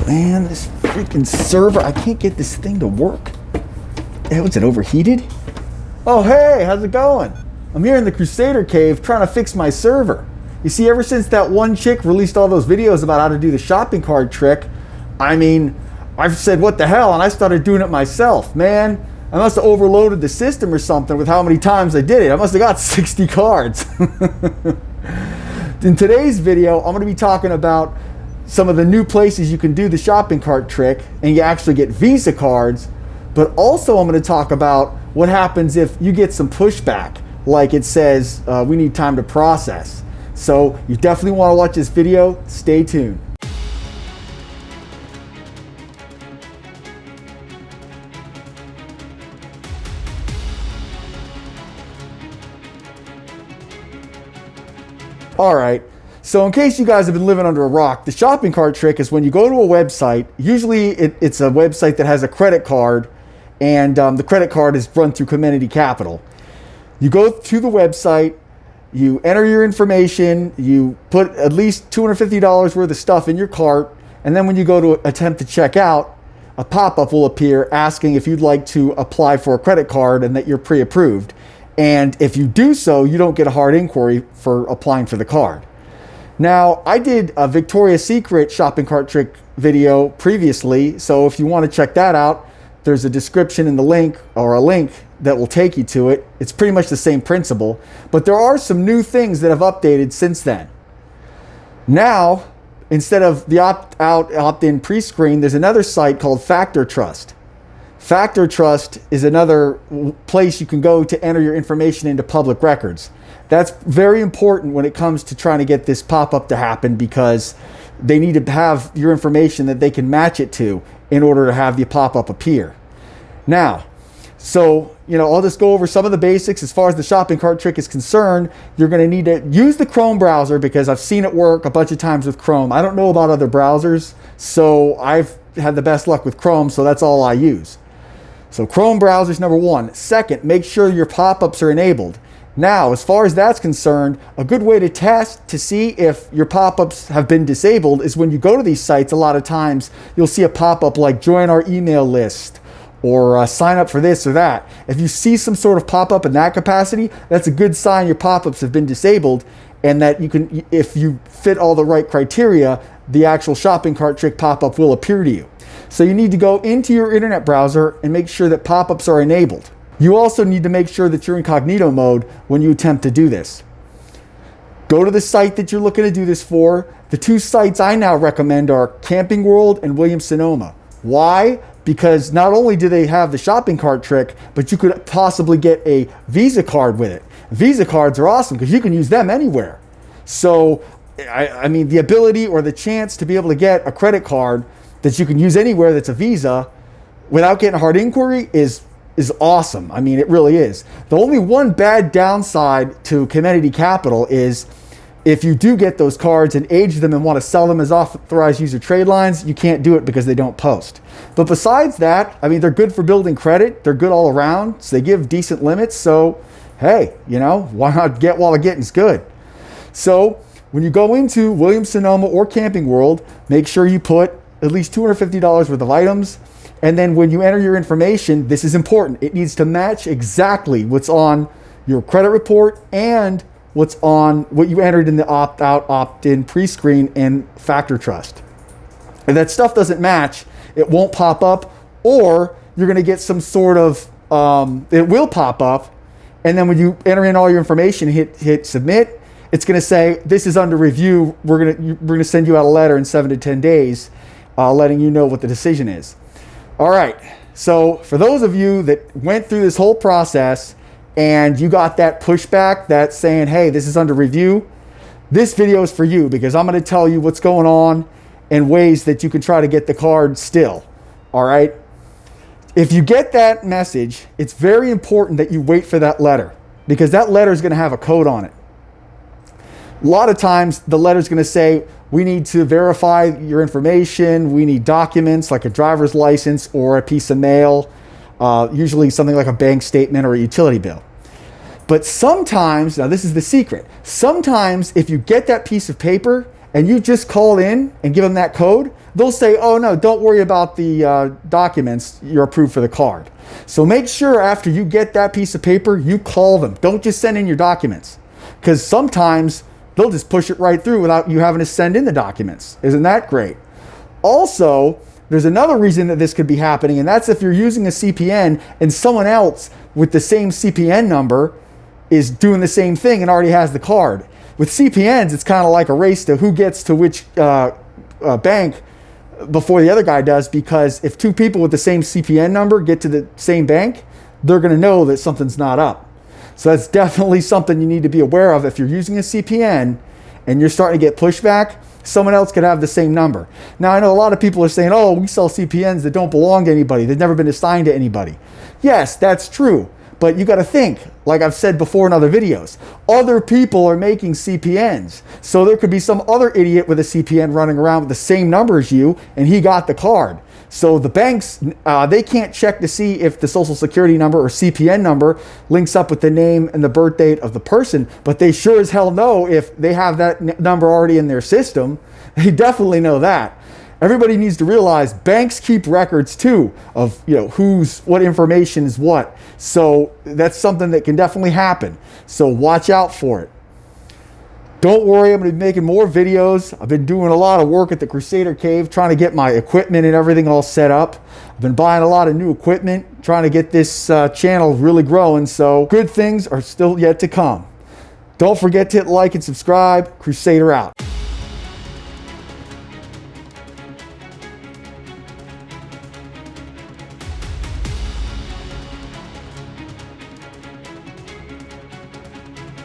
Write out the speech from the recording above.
Man, this freaking server, I can't get this thing to work. Was it overheated? Oh, hey, how's it going? I'm here in the Crusader cave trying to fix my server. You see, ever since that one chick released all those videos about how to do the shopping cart trick, I mean, I've said, what the hell? And I started doing it myself. Man, I must have overloaded the system or something with how many times I did it. I must have got 60 cards. In today's video, I'm going to be talking about some of the new places you can do the shopping cart trick and you actually get Visa cards. But also I'm going to talk about what happens if you get some pushback, like it says we need time to process. So you definitely want to watch this video. Stay tuned. All right. So in case you guys have been living under a rock, the shopping cart trick is when you go to a website, usually it's a website that has a credit card, and the credit card is run through Community Capital. You go to the website, you enter your information, you put at least $250 worth of stuff in your cart, and then when you go to attempt to check out, a pop-up will appear asking if you'd like to apply for a credit card and that you're pre-approved. And if you do so, you don't get a hard inquiry for applying for the card. Now, I did a Victoria's Secret shopping cart trick video previously, so if you want to check that out, there's a description in the link, or a link that will take you to it. It's pretty much the same principle, but there are some new things that have updated since then. Now, instead of the opt-out, opt-in pre-screen, there's another site called Factor Trust. Factor Trust is another place you can go to enter your information into public records. That's very important when it comes to trying to get this pop-up to happen, because they need to have your information that they can match it to in order to have the pop-up appear. Now, so, I'll just go over some of the basics. As far as the shopping cart trick is concerned, you're going to need to use the Chrome browser, because I've seen it work a bunch of times with Chrome. I don't know about other browsers, so I've had the best luck with Chrome, so that's all I use. So Chrome browser is number one. Second, make sure your pop-ups are enabled. Now, as far as that's concerned, a good way to test to see if your pop-ups have been disabled is when you go to these sites, a lot of times you'll see a pop-up like join our email list or sign up for this or that. If you see some sort of pop-up in that capacity, that's a good sign your pop-ups have been disabled, and that you can, if you fit all the right criteria, the actual shopping cart trick pop-up will appear to you. So you need to go into your internet browser and make sure that pop-ups are enabled. You also need to make sure that you're incognito mode when you attempt to do this. Go to the site that you're looking to do this for. The two sites I now recommend are Camping World and Williams-Sonoma. Why? Because not only do they have the shopping cart trick, but you could possibly get a Visa card with it. Visa cards are awesome because you can use them anywhere. So, I mean, the ability or the chance to be able to get a credit card that you can use anywhere that's a Visa without getting a hard inquiry is awesome. I mean, it really is. The only one bad downside to Community Capital is if you do get those cards and age them and want to sell them as authorized user trade lines, you can't do it because they don't post. But besides that, I mean, they're good for building credit. They're good all around. So they give decent limits. So, hey, why not get while the getting's good? So when you go into Williams-Sonoma or Camping World, make sure you put at least $250 worth of items. And then when you enter your information, this is important. It needs to match exactly what's on your credit report and what's on what you entered in the opt-out, opt-in pre-screen in Factor Trust. If that stuff doesn't match, it won't pop up, or you're going to get some sort of, it will pop up, and then when you enter in all your information, hit submit, it's going to say, this is under review. We're going to send you out a letter in 7 to 10 days letting you know what the decision is. All right, so for those of you that went through this whole process and you got that pushback that's saying, hey, this is under review, this video is for you, because I'm going to tell you what's going on and ways that you can try to get the card still. All right, if you get that message, it's very important that you wait for that letter, because that letter is going to have a code on it. A lot of times the letter is going to say, we need to verify your information. We need documents like a driver's license or a piece of mail, usually something like a bank statement or a utility bill. But sometimes, now this is the secret, sometimes if you get that piece of paper and you just call in and give them that code, they'll say, oh no, don't worry about the documents, you're approved for the card. So make sure after you get that piece of paper, you call them. Don't just send in your documents, because sometimes they'll just push it right through without you having to send in the documents. Isn't that great? Also, there's another reason that this could be happening, and that's if you're using a CPN and someone else with the same CPN number is doing the same thing and already has the card. With CPNs, it's kind of like a race to who gets to which bank before the other guy does, because if two people with the same CPN number get to the same bank, they're going to know that something's not up. So that's definitely something you need to be aware of. If you're using a CPN and you're starting to get pushback, someone else could have the same number. Now, I know a lot of people are saying, oh, we sell CPNs that don't belong to anybody. They've never been assigned to anybody. Yes, that's true. But you got to think, like I've said before in other videos, other people are making CPNs. So there could be some other idiot with a CPN running around with the same number as you, and he got the card. So the banks, they can't check to see if the social security number or CPN number links up with the name and the birth date of the person, but they sure as hell know if they have that number already in their system. They definitely know that. Everybody needs to realize banks keep records too of, you know, what information is what. So that's something that can definitely happen. So watch out for it. Don't worry, I'm going to be making more videos. I've been doing a lot of work at the Crusader Cave, trying to get my equipment and everything all set up. I've been buying a lot of new equipment, trying to get this channel really growing. So good things are still yet to come. Don't forget to hit like and subscribe. Crusader out.